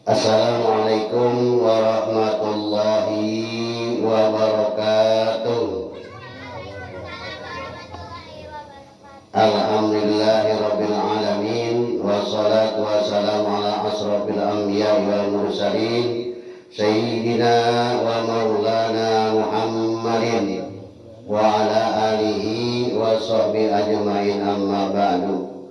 Assalamualaikum warahmatullahi wabarakatuh. Alhamdulillahirabbil alamin, wassalatu wassalamu ala asrofil anbiya'i wal mursalin sayyidina wa maulana Muhammadin wa ala alihi wa sahbihi ajma'in, amma ba'du.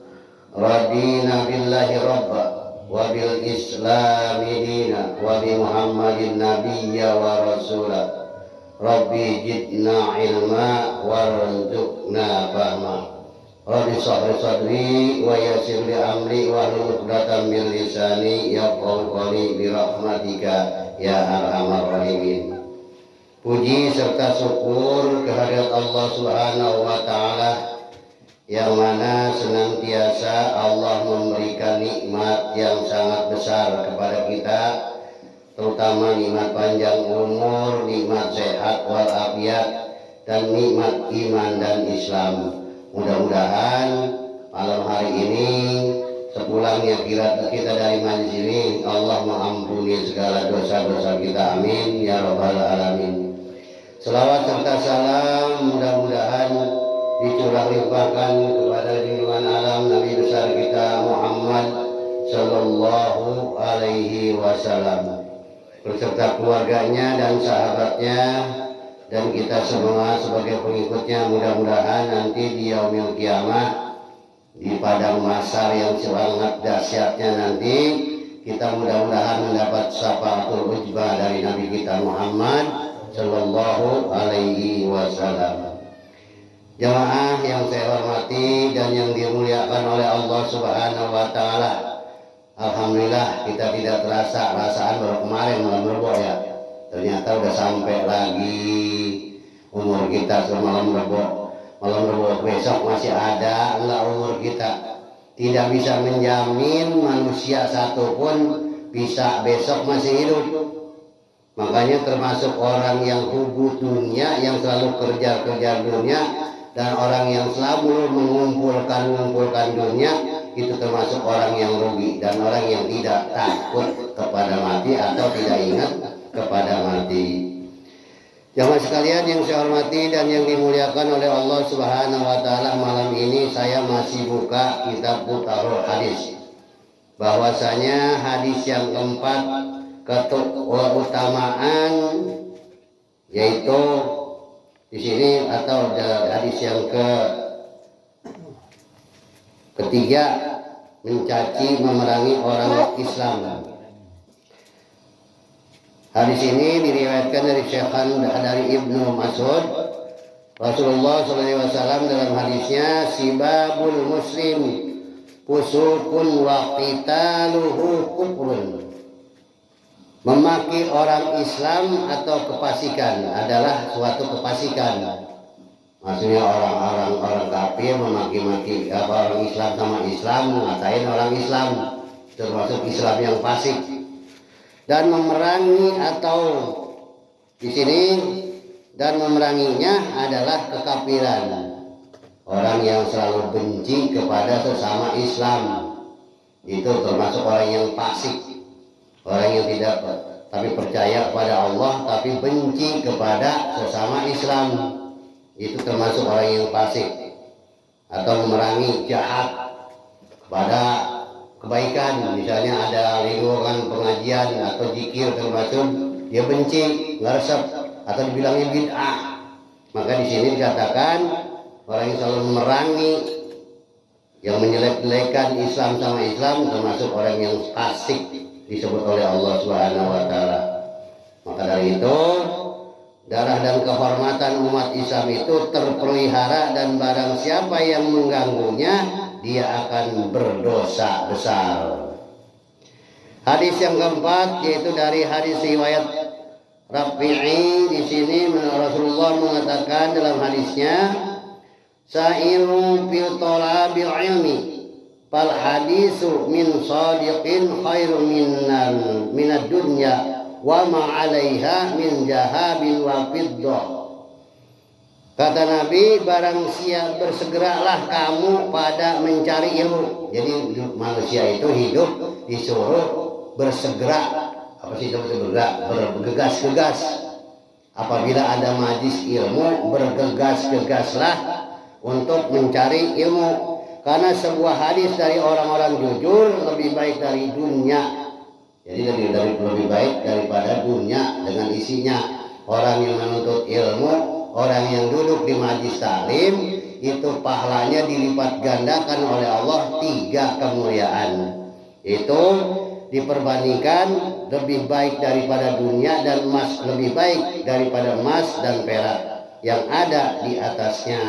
Radina billahi rabba wa bil islami dina wa bi muhammadin nabiyya wa rasula. Rabbi jidna ilma warzuqna fahma. Rabbi sahri sadri wa yassir li amri wa hlul 'uqdatam min lisani yafqahu qawli bi rahmatika ya arhamar rahimin. Puji serta syukur kehadirat Allah Subhanahu wa taala, yang mana senantiasa Allah memberikan nikmat yang sangat besar kepada kita, terutama nikmat panjang umur, nikmat sehat walafiat, dan nikmat iman dan Islam. Mudah-mudahan malam hari ini sepulangnya kita dari majelis ini, Allah mengampuni segala dosa-dosa kita, amin ya rabbal alamin. Selawat serta salam mudah-mudahan dicurah limpahkan kepada junjungan alam Nabi besar kita Muhammad sallallahu alaihi wasallam beserta keluarganya dan sahabatnya, dan kita semua sebagai pengikutnya. Mudah-mudahan nanti di yaumil kiamah, di padang mahsyar yang sangat dahsyatnya nanti, kita mudah-mudahan mendapat syafaatul ujbah dari Nabi kita Muhammad sallallahu alaihi wasallam. Jamaah yang saya hormati dan yang dimuliakan oleh Allah Subhanahu wa taala, alhamdulillah kita tidak terasa rasaan baru kemarin malam Rebo ya. Ternyata udah sampai lagi umur kita semalam Rebo. Malam Rebo besok masih ada enggak umur kita. Tidak bisa menjamin manusia satupun bisa besok masih hidup. Makanya termasuk orang yang hubu dunia, yang selalu kerja dunia, dan orang yang selalu mengumpulkan dunia, itu termasuk orang yang rugi dan orang yang tidak takut kepada mati atau tidak ingat kepada mati. Jamaah sekalian yang saya hormati dan yang dimuliakan oleh Allah Subhanahu wa taala, malam ini saya masih buka kitab Mutahharul Hadis. Bahwasanya hadis yang keempat, keutamaan, yaitu di sini, atau hadis yang ketiga, mencaci memerangi orang Islam. Hadis ini diriwayatkan dari Syekhan dari Ibnu Mas'ud. Rasulullah SAW dalam hadisnya, sibabul muslim fusukun wa qitaluhu kufrun. Memaki orang Islam atau kefasikan adalah suatu kefasikan. Maksudnya orang kafir memaki-maki orang Islam sama Islam, ngatain orang Islam, termasuk Islam yang fasik. Dan memerangi, atau di sini, dan memeranginya adalah kekafiran. Orang yang selalu benci kepada sesama Islam, itu termasuk orang yang fasik. Orang yang tidak tapi percaya kepada Allah tapi benci kepada sesama Islam, itu termasuk orang yang fasik. Atau memerangi jahat kepada kebaikan, misalnya ada lingkungan pengajian atau zikir termasuk dia benci, ngeresep, atau dibilangnya bid'ah. Maka di sini dikatakan orang yang selalu memerangi, yang menjelek-jelekan Islam sama Islam, termasuk orang yang fasik, disebut oleh Allah Subhanahu wa taala. Maka dari itu, darah dan kehormatan umat Islam itu terpelihara, dan barang siapa yang mengganggunya, dia akan berdosa besar. Hadis yang keempat, yaitu dari hadis riwayat Rafi'i. Di sini Rasulullah mengatakan dalam hadisnya, sa'iru fil talabil ilmi fal hadisu min sadiqin khairu minad dunya wa ma 'alaiha min jahabin wa fiddah. Kata Nabi, barang siap bersegeralah kamu pada mencari ilmu. Jadi manusia itu hidup disuruh bersegera, apa sih itu bergerak, bergegas-gegas. Apabila ada majlis ilmu, bergegas-gegaslah untuk mencari ilmu. Karena sebuah hadis dari orang-orang jujur lebih baik dari dunia. Jadi lebih baik daripada dunia dengan isinya. Orang yang menuntut ilmu, orang yang duduk di majlis taklim, itu pahalanya dilipat gandakan oleh Allah 3 kemuliaan. Itu diperbandingkan lebih baik daripada dunia dan emas, lebih baik daripada emas dan perak yang ada di atasnya.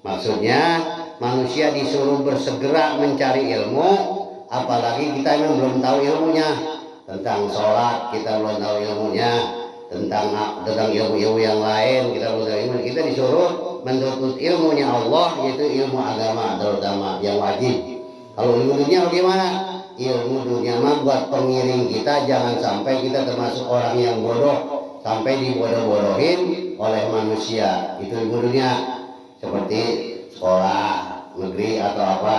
Maksudnya manusia disuruh bersegera mencari ilmu, apalagi kita memang belum tahu ilmunya. Tentang sholat kita belum tahu ilmunya, tentang ilmu-ilmu yang lain kita belum tahu ilmu. Kita disuruh menuntut ilmunya Allah, yaitu ilmu agama terutama yang wajib. Kalau ilmu dunia bagaimana? Ilmu dunia mah buat pengiring kita, jangan sampai kita termasuk orang yang bodoh sampai dibodoh-bodohin oleh manusia. Itu ilmu dunia seperti sekolah negeri atau apa.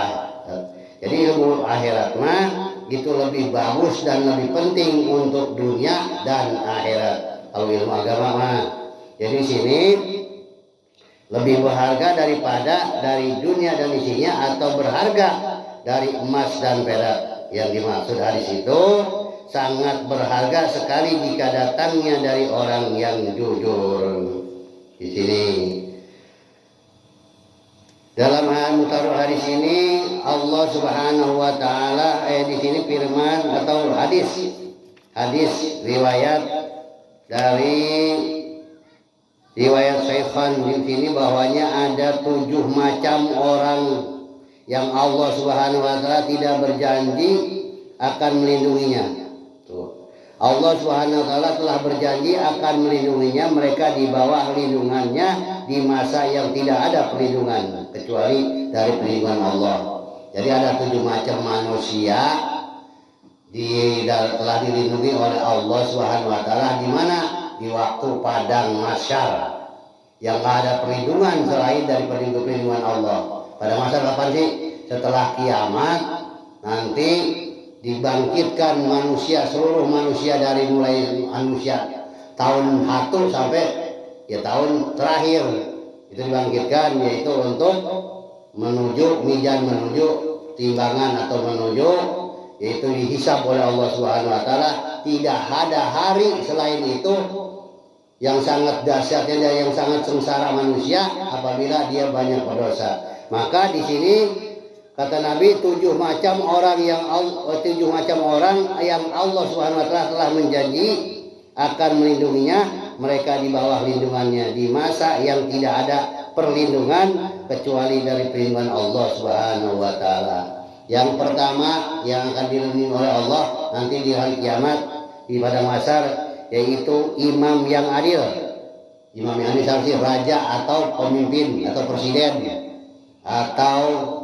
Jadi ilmu akhirat mah itu lebih bagus dan lebih penting untuk dunia dan akhirat. Kalau ilmu agama mah, jadi sini lebih berharga daripada dari dunia dan isinya, atau berharga dari emas dan perak. Yang dimaksud hadis itu sangat berharga sekali jika datangnya dari orang yang jujur. Di sini dalam mutaruh hadis ini Allah Subhanahu wa taala di sini firman atau hadis riwayat dari riwayat Syaikhan di sini bahwanya ada 7 macam orang yang Allah Subhanahu wa taala tidak berjanji akan melindunginya. Tuh. Allah Subhanahu wa taala telah berjanji akan melindunginya, mereka di bawah lindungannya di masa yang tidak ada perlindungan kecuali dari perlindungan Allah. Jadi ada 7 macam manusia telah dilindungi oleh Allah Subhanahu wa taala di mana? Di waktu padang mahsyar yang tidak ada perlindungan selain dari perlindungan Allah. Pada masa kapan sih? Setelah kiamat nanti dibangkitkan manusia, seluruh manusia dari mulai manusia tahun 1 sampai tahun terakhir itu dibangkitkan, yaitu untuk menuju mizan, menuju timbangan atau menuju yaitu dihisab oleh Allah Subhanahu wa taala. Tidak ada hari selain itu yang sangat dahsyatnya dan yang sangat sengsara manusia apabila dia banyak berdosa. Maka di sini kata Nabi 7 macam orang yang Allah Subhanahu wa taala telah menjanji akan melindunginya, mereka di bawah lindungannya di masa yang tidak ada perlindungan kecuali dari perlindungan Allah Subhanahu wa taala. Yang pertama yang akan dilindungi oleh Allah nanti di hari kiamat di padang mahsyar yaitu imam yang adil. Imam yang adil seharusnya raja atau pemimpin atau presiden atau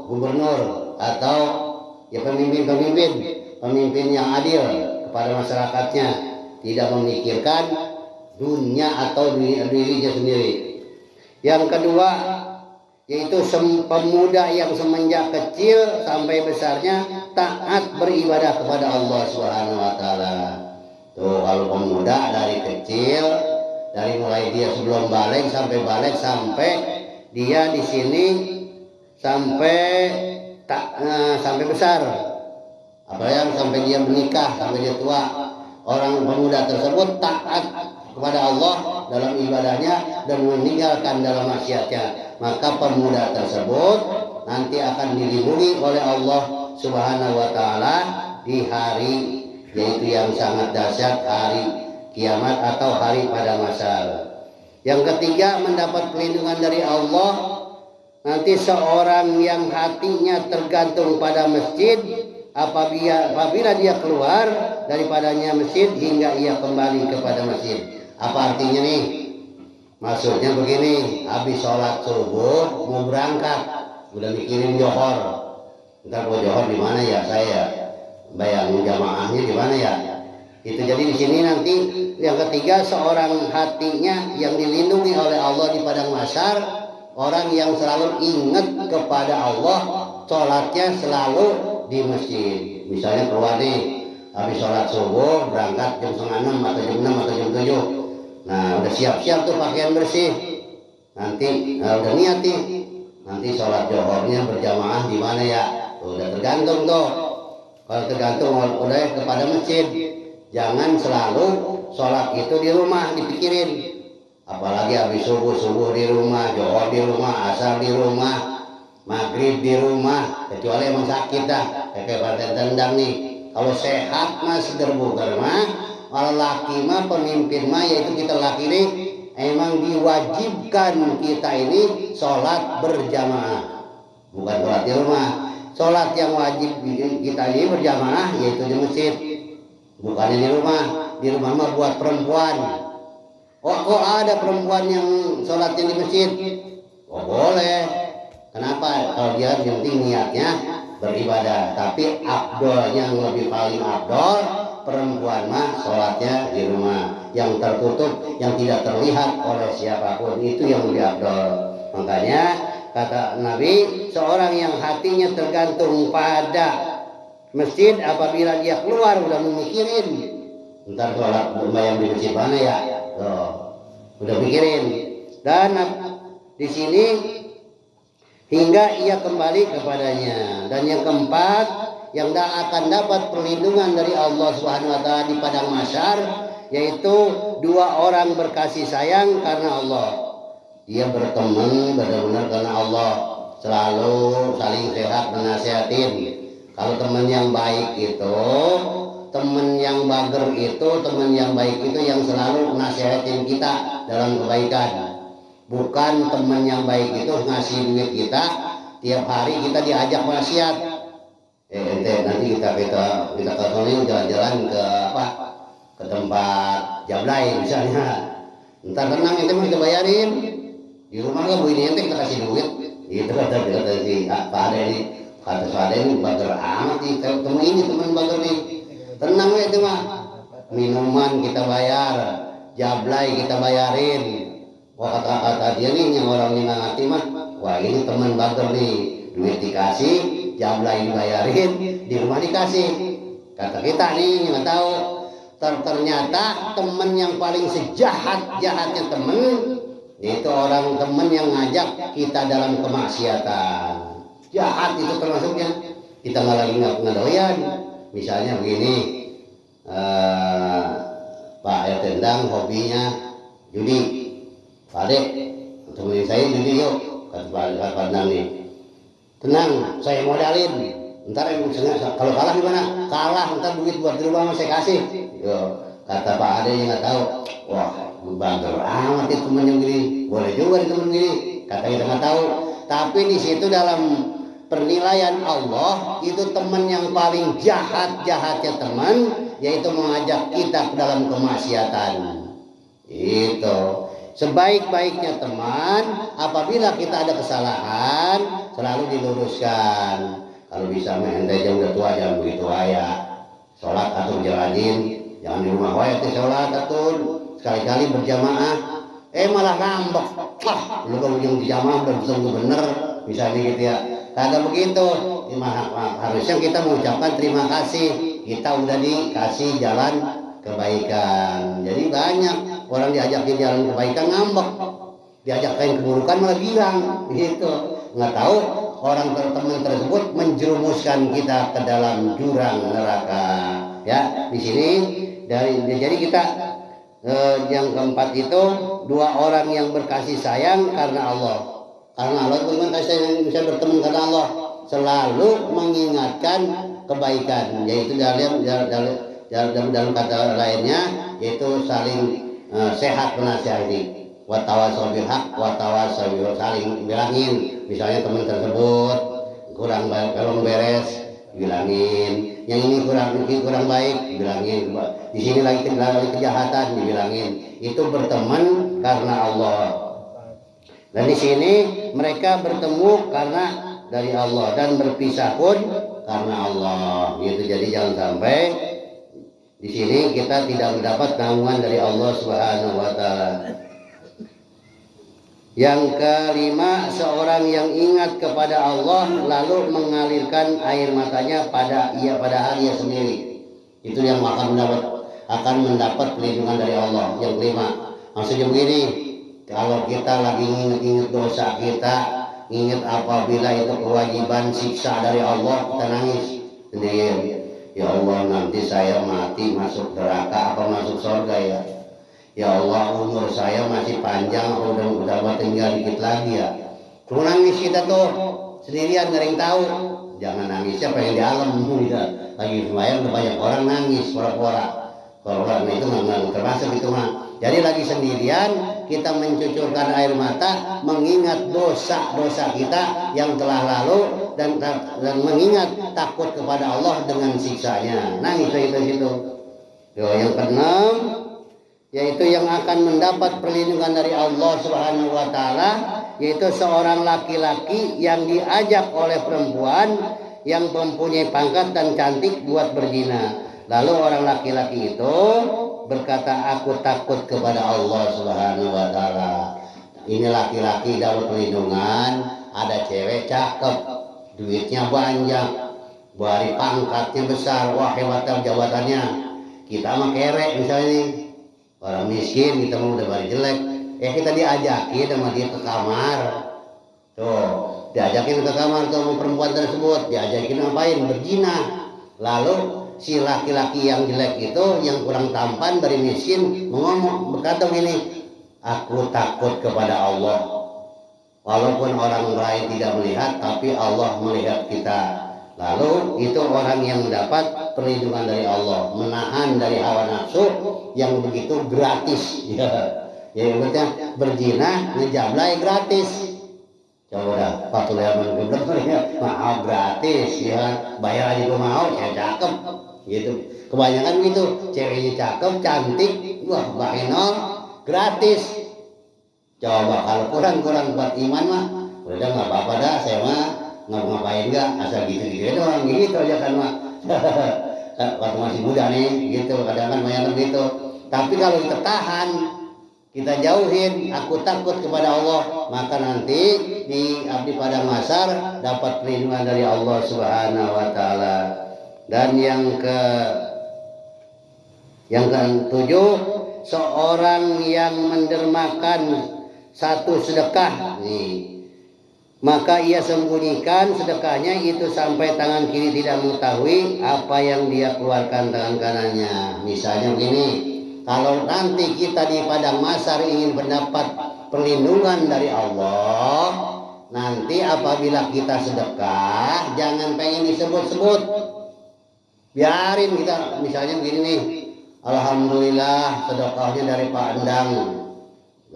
gubernur atau pemimpin yang adil kepada masyarakatnya, tidak memikirkan dunia atau dirinya sendiri. Yang kedua yaitu pemuda yang semenjak kecil sampai besarnya taat beribadah kepada Allah Subhanahu wa taala. Tuh, kalau pemuda dari kecil, dari mulai dia sebelum balik sampai dia di sini sampai besar, apalagi sampai dia menikah, sampai dia tua, orang pemuda tersebut taat kepada Allah dalam ibadahnya dan meninggalkan dalam maksiatnya, maka pemuda tersebut nanti akan dilindungi oleh Allah Subhanahu wa taala di hari yaitu yang sangat dahsyat, hari kiamat atau hari pada mahsyar. Yang ketiga mendapat perlindungan dari Allah nanti seorang yang hatinya tergantung pada masjid, apabila dia keluar daripadanya masjid hingga ia kembali kepada masjid. Apa artinya nih? Maksudnya begini, habis sholat subuh mau berangkat, udah mikirin johor. Ntar mau johor di mana ya saya? Bayangin jamaahnya di mana ya? Itu jadi di sini nanti yang ketiga seorang hatinya yang dilindungi oleh Allah di padang mahsyar, orang yang selalu ingat kepada Allah, sholatnya selalu di masjid. Misalnya keluar nih, habis sholat subuh berangkat jam 5:30 atau jam 6 atau jam 7. Nah udah siap-siap tuh pakaian bersih, nanti udah niat nih, nanti sholat johornya berjamaah di mana ya, udah tergantung tuh. Kalau tergantung udah kepada masjid. Jangan selalu sholat itu di rumah dipikirin, apalagi habis subuh di rumah, johor di rumah, asar di rumah, maghrib di rumah, kecuali emang sakit dah kayak pada tendang nih. Kalau sehat mah seger bugar mah, kalau laki mah pemimpin mah yaitu kita laki nih emang diwajibkan kita ini sholat berjamaah, bukan sholat di rumah. Sholat yang wajib kita ini berjamaah yaitu di masjid, bukannya di rumah. Di rumah mah buat perempuan. Oh kok ada perempuan yang sholatnya di masjid? Oh boleh. Kenapa? Kalau dia yang penting niatnya beribadah. Tapi afdol yang lebih paling afdol perempuan mah sholatnya di rumah, yang tertutup, yang tidak terlihat oleh siapapun, itu yang lebih afdol. Makanya kata Nabi, seorang yang hatinya tergantung pada masjid, apabila dia keluar udah memikirin ntar sholat berbayang di masjid mana ya, udah mikirin. Dan di sini hingga ia kembali kepadanya. Dan yang keempat, yang akan dapat perlindungan dari Allah Subhanahu wa taala di padang mahsyar, yaitu dua orang berkasih sayang karena Allah. Dia berteman benar-benar karena Allah, selalu saling sehat menasihatin. Kalau teman yang baik itu, teman yang bager itu, teman yang baik itu yang selalu nasihatin kita dalam kebaikan. Bukan teman yang baik itu ngasih duit kita, tiap hari kita diajak wasiat. Nanti kita ke Solo jalan-jalan ke ke tempat Jablay misalnya. Ntar tenang itu mau kita bayarin. Di rumah nggak bu ini ente kita kasih duit. Itu kata si Pak Ade ini, kata si Ade ini bager amat nih. Temen ini teman bager nih. Tenang ya itu mah. Minuman kita bayar, Jablay kita bayarin. Wah kata dia nih yang orangnya nggak ngerti mah, wah ini teman bager nih, duit dikasih, Jablay dibayarin, di rumah dikasih. Kata kita nih nggak tahu, ternyata teman yang paling sejahat-jahatnya teman, itu orang teman yang ngajak kita dalam kemaksiatan. Jahat itu termasuknya, kita nggak lagi nggak doyan. Misalnya begini, Pak Tendang hobinya judi. Pak Ade, temenin saya judi yuk, kata Pak Tendang nih. Tenang, saya modalin. Ntar kalau kalah gimana? Kalah, ntar duit buat di rumah saya kasih. Yo, kata Pak Ade yang nggak tahu. Wah, bager amat itu temen yang gini. Boleh juga di temen gini. Kata kita nggak tahu. Tapi di situ dalam penilaian Allah itu teman yang paling jahatnya teman, yaitu mengajak kita ke dalam kemaksiatan. Itu. Sebaik-baiknya teman, apabila kita ada kesalahan, selalu diluruskan. Kalau bisa ente aja udah tua jangan begitu aja. Sholat atur jalanin, jangan di rumah wae teh sholat atur. Sekali-kali berjamaah, malah ngambek. Lu kalau yang di jamaah udah bener, misalnya gitu ya. Kagak begitu. Harusnya kita mengucapkan terima kasih. Kita udah dikasih jalan kebaikan. Jadi banyak orang diajakin jalan kebaikan ngambek, diajakin keburukan malah bilang gitu. Nggak tahu orang teman tersebut menjerumuskan kita ke dalam jurang neraka. Ya di sini jadi kita yang keempat itu dua orang yang berkasih sayang karena Allah. Karena Allah itu kasih sayang yang bisa berteman karena Allah, selalu mengingatkan kebaikan, yaitu dalam kata lainnya yaitu saling sehat menasihati, watawasau bil haq, watawasau saling bilangin. Misalnya teman tersebut kurang beres, bilangin. Yang ini kurang baik, bilangin. Di sini lagi kejahatan, dibilangin. Itu berteman karena Allah. Dan di sini mereka bertemu karena dari Allah, dan berpisah pun karena Allah. Gitu. Jadi jangan sampai di sini kita tidak mendapat naungan dari Allah Subhanahu wa taala. Yang kelima, seorang yang ingat kepada Allah lalu mengalirkan air matanya pada hal ia sendiri. Itu yang akan mendapat perlindungan dari Allah. Yang kelima, maksudnya begini, kalau kita lagi ingat dosa kita, ingat apabila itu kewajiban siksa dari Allah, kita nangis sendirian. Ya Allah, nanti saya mati masuk neraka apa masuk surga ya? Ya Allah, umur saya masih panjang, udah tinggal dikit lagi ya. Cuma nangis kita tuh sendirian, gak ada yang tahu. Jangan nangisnya pengen di alam gitu. Lagi sembahyang udah banyak orang nangis, pora-pora. Kalau itu nggak termasuk itu mah. Jadi lagi sendirian kita mencucurkan air mata, mengingat dosa-dosa kita yang telah lalu dan mengingat takut kepada Allah dengan siksanya. Nangis itu. Yang keenam, yaitu yang akan mendapat perlindungan dari Allah Subhanahu wa taala, yaitu seorang laki-laki yang diajak oleh perempuan yang mempunyai pangkat dan cantik buat berzina. Lalu orang laki-laki itu berkata, aku takut kepada Allah Subhanahu wa taala. Ini laki-laki dapat perlindungan, ada cewek cakep, duitnya banyak, bari pangkatnya besar, wah hebat jabatannya. Kita mah kerek misalnya nih. Orang miskin kita mau udah bari jelek, kita diajakin sama dia ke kamar. Tuh, diajakin ke kamar tuh sama perempuan tersebut, diajakin ngapain? Berzina. Lalu si laki-laki yang jelek itu, yang kurang tampan dari miskin, berkata begini, aku takut kepada Allah. Walaupun orang lain tidak melihat, tapi Allah melihat kita. Lalu itu orang yang mendapat perlindungan dari Allah, menahan dari hawa nafsu yang begitu gratis. Ya maksudnya berzina, ngejablay gratis. Coba dah, Fatul Yaman maaf gratis ya, bayar aja gue mau, cewek cakep gitu. Kebanyakan gitu, ceweknya cakep, cantik, wah bahenol, gratis. Coba kalau kurang buat iman mah, udah nggak apa-apa dah, saya mah ngapain nggak, asal gitu-gitu doang gitu aja kan mah. Waktu masih muda nih gitu, kadang-kadang banyak gitu. Tapi kalau kita tahan, kita jauhin, aku takut kepada Allah, maka nanti di abdi padang mahsyar dapat perlindungan dari Allah Subhanahu wa taala. Dan yang ketujuh, seorang yang mendermakan satu sedekah nih, maka ia sembunyikan sedekahnya itu sampai tangan kiri tidak mengetahui apa yang dia keluarkan tangan kanannya. Misalnya begini, kalau nanti kita di padang mahsyar ingin mendapat perlindungan dari Allah, nanti apabila kita sedekah jangan pengen disebut-sebut, biarin kita. Misalnya begini nih, alhamdulillah sedekahnya dari Pak Endang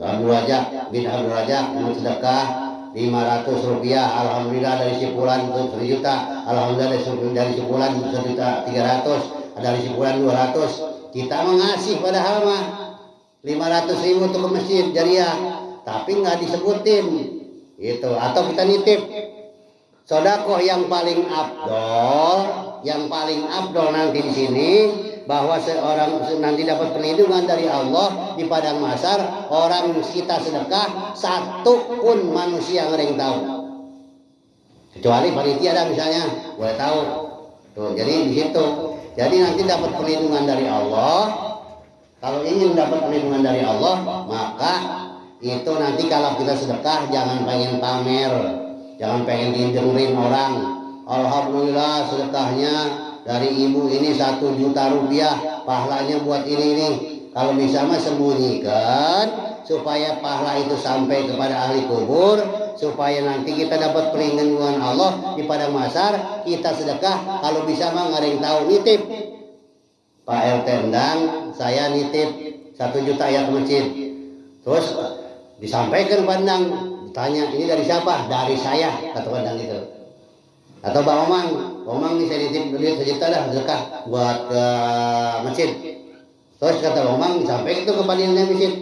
Abdul Razak bin Abdul Razak sedekah 500 rupiah, alhamdulillah dari sipulan 1 juta, alhamdulillah dari sipulan 1.300.000, dari sipulan 200. Kita mengasih padahal mah 500.000 untuk ke masjid jariah, tapi nggak disebutin gitu. Atau kita nitip sedekah yang paling abdol nanti di sini, bahwa seorang nanti dapat perlindungan dari Allah di padang mahsyar, orang kita sedekah satu pun manusia yang tahu, kecuali panitia ada misalnya boleh tahu tuh. Jadi di situ, jadi nanti dapat perlindungan dari Allah. Kalau ingin dapat perlindungan dari Allah, maka itu nanti kalau kita sedekah jangan pengen pamer, jangan pengen didengerin orang. Alhamdulillah sedekahnya dari ibu ini 1 juta rupiah, pahalanya buat ini. Kalau bisa mah sembunyikan supaya pahala itu sampai kepada ahli kubur, supaya nanti kita dapat perlindungan Allah di padang mahsyar. Kita sedekah kalau bisa mah nggak ada yang tahu, nitip. Pak RT Endang, saya nitip 1 juta ya ke masjid. Terus disampaikan pandang, ditanya ini dari siapa? Dari saya, kata pandang itu. Atau Pak Omang nih saya nitip duit 1 juta dah sedekah buat ke masjid. Terus kata Omang disampaikan itu ke panitia masjid.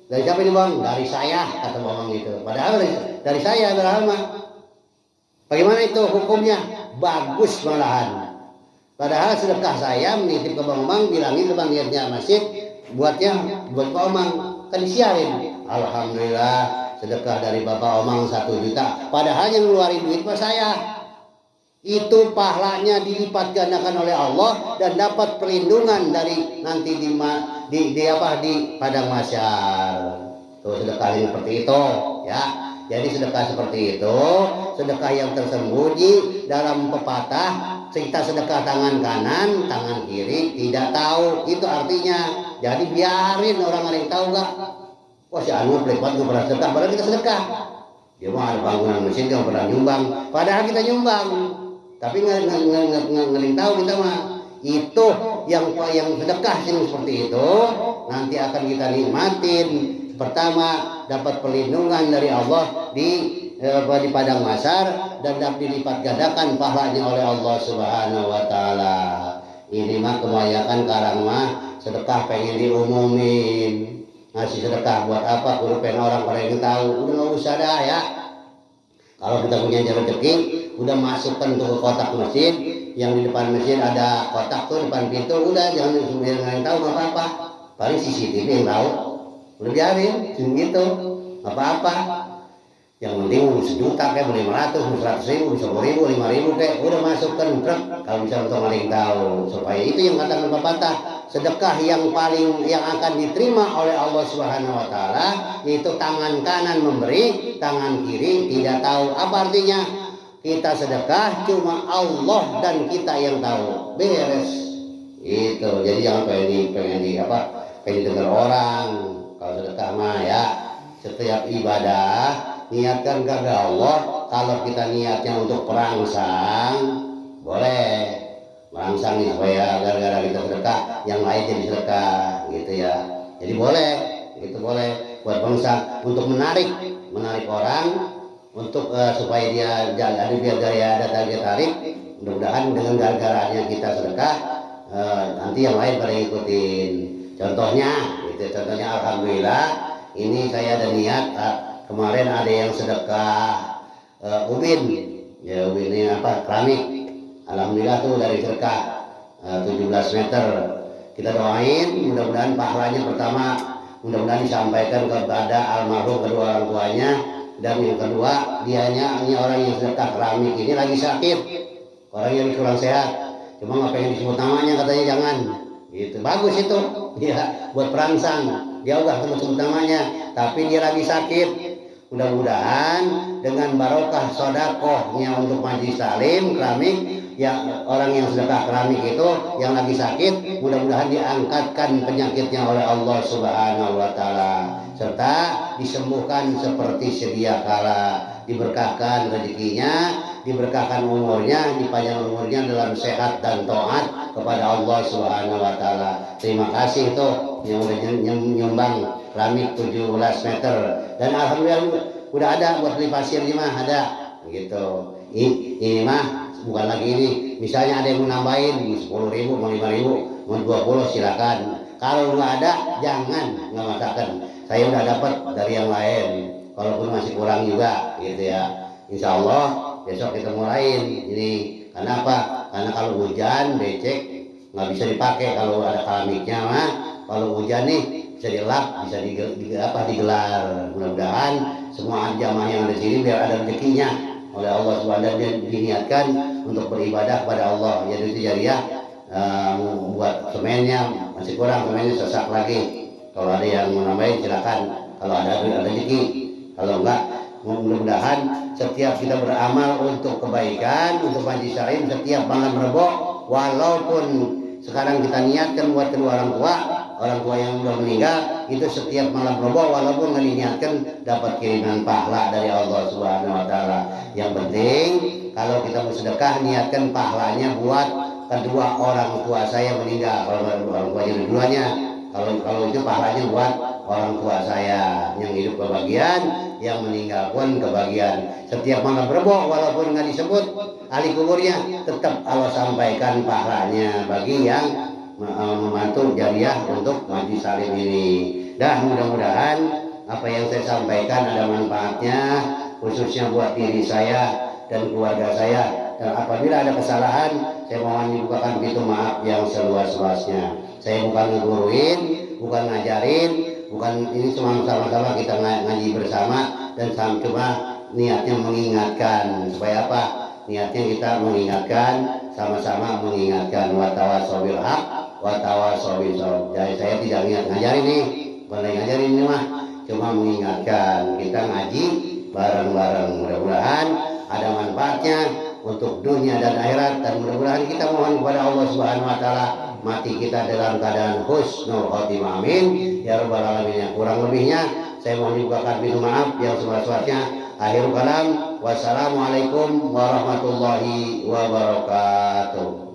Dari siapa ini Bang? Dari saya, kata Omang gitu. Padahal dari saya, padahal mah. Bagaimana itu hukumnya? Bagus malahan. Padahal sedekah saya menitip ke Bang Omang, bilangin ke panitia masjid buat Pak Omang, kan disiarin. Alhamdulillah sedekah dari Bapak Omang 1 juta. Padahal yang ngeluarin duit mah saya. itu pahalanya dilipat gandakan oleh Allah dan dapat perlindungan dari nanti di padang mahsyar. Tuh sedekah seperti itu ya. Jadi sedekah seperti itu, sedekah yang tersembunyi dalam pepatah, kita sedekah tangan kanan, tangan kiri tidak tahu. Itu artinya. Jadi biarin orang lain tahu gak? Wah si Anu pelit banget pernah sedekah, padahal kita sedekah. Dia mah ada bangunan masjid yang pernah nyumbang, padahal kita nyumbang. Tapi nggak tahu kita mah. Itu yang sedekah seperti itu nanti akan kita nikmatin. Pertama dapat perlindungan dari Allah di padang mahsyar dan dapat dilipat gandakan pahalanya oleh Allah Subhanahu wa taala. Ini mah kebanyakan sekarang mah sedekah pengen diumumin. Ngasih sedekah buat apa? Kudu pengen orang yang tahu. Udah nggak usah dah ya. Kalau kita punya rezeki, udah masukkan tuh ke kotak masjid, yang di depan masjid ada kotak tuh depan pintu, udah jangan yang tahu nggak apa-apa. Paling CCTV yang tahu, udah biarin, gitu, nggak apa-apa. Yang penting sejuta kayak 500, 100.000, 10.000, 5.000 kayak udah masukkan truk. Kalau bisa untuk maling tahu, supaya itu yang katakan pepatah, sedekah yang akan diterima oleh Allah Subhanahu wa taala yaitu tangan kanan memberi, tangan kiri tidak tahu. Apa artinya? Kita sedekah cuma Allah dan kita yang tahu. Beres. Itu. Jadi jangan pengen dengar orang. Kalau sedekah mah ya, setiap ibadah niatkan kepada Allah. Kalau kita niatnya untuk perangsang, boleh merangsang nih supaya gara-gara kita sedekah yang lain jadi sedekah gitu ya. Jadi boleh, itu boleh buat perangsang untuk menarik orang untuk supaya dia jadi biar ada tarik. Mudah-mudahan dengan gara-garanya kita sedekah nanti yang lain pada ngikutin. Contohnya alhamdulillah ini saya ada niat. Kemarin ada yang sedekah ubin, ya ubin ini keramik. Alhamdulillah tuh dari sedekah 17 meter. Kita doain mudah-mudahan pahalanya pertama mudah-mudahan disampaikan kepada almarhum kedua orang tuanya, dan yang kedua ini orang yang sedekah keramik ini lagi sakit, orang yang kurang sehat. Cuma nggak pengen disebut namanya, katanya jangan. Gitu bagus itu, ya buat perangsang. Dia udah sebut namanya, tapi dia lagi sakit. Mudah-mudahan dengan barokah sodakohnya untuk majelis salim keramik, yang orang yang sedekah keramik itu yang lagi sakit, mudah-mudahan diangkatkan penyakitnya oleh Allah Subhanahu wa taala, serta disembuhkan seperti sedia kala, diberkahkan rezekinya, diberkahkan umurnya, dipanjang umurnya dalam sehat dan taat kepada Allah Subhanahu wa taala. Terima kasih tuh yang udah nyumbang keramik 17 meter, dan alhamdulillah udah ada buat beli pasirnya mah ada gitu. Ini mah bukan lagi ini, misalnya ada yang mau nambahin 10.000, mau 5.000, mau 20 silakan. Kalau nggak ada jangan, nggak masakan. Saya udah dapat dari yang lain, walaupun masih kurang juga gitu ya. Insya Allah besok kita mulain ini. Karena apa? Karena kalau hujan becek nggak bisa dipakai kalau ada keramiknya mah. Kalau hujan nih bisa dilap, bisa digelar. Mudah-mudahan semua jamaah yang ada di sini biar ada rezekinya oleh Allah Subhanahu wa taala, diniatkan untuk beribadah kepada Allah. Jadi itu jariah buat semennya masih kurang, semennya sesak lagi. Kalau ada yang mau nambahin silakan. Kalau ada rezeki, kalau enggak mudah-mudahan setiap kita beramal untuk kebaikan, untuk majelis salim setiap malam Rebo, walaupun sekarang kita niatkan buat kedua orang tua yang sudah meninggal, itu setiap malam Rebo walaupun nggak diniatkan dapat kiriman pahala dari Allah Subhanahu wa taala. Yang penting kalau kita mau sedekah niatkan pahalanya buat kedua orang tua saya meninggal. Kalau orang tuanya dua-duanya, kalau itu pahalanya buat orang tua saya yang hidup kebagian, yang meninggal pun kebagian. Setiap malam Rebo walaupun nggak disebut ahli kuburnya, tetap Allah sampaikan pahalanya bagi yang membantu jariah untuk majelis salim ini. Dan mudah-mudahan apa yang saya sampaikan ada manfaatnya, khususnya buat diri saya dan keluarga saya. Dan apabila ada kesalahan, saya mohon dibukakan pintu maaf yang seluas-luasnya. Saya bukan ngeguruin, bukan ngajarin, bukan ini, cuma sama-sama kita ngaji bersama dan cuma niatnya mengingatkan supaya apa? niatnya kita mengingatkan, sama-sama mengingatkan watawasau bil haq watawasau bis sabr. Jadi saya tidak niat ngajarin nih, bukan ngajarin ini mah, cuma mengingatkan kita ngaji bareng-bareng. Mudah-mudahan ada manfaatnya untuk dunia dan akhirat, dan mudah-mudahan kita mohon kepada Allah Subhanahu wa taala mati kita dalam keadaan husnul khotimah. Amin ya rabbal alamin. Yang kurang lebihnya saya mohon dibukakan pintu maaf, yang sebesar-besarnya. Akhirul kalam, wassalamualaikum warahmatullahi wabarakatuh.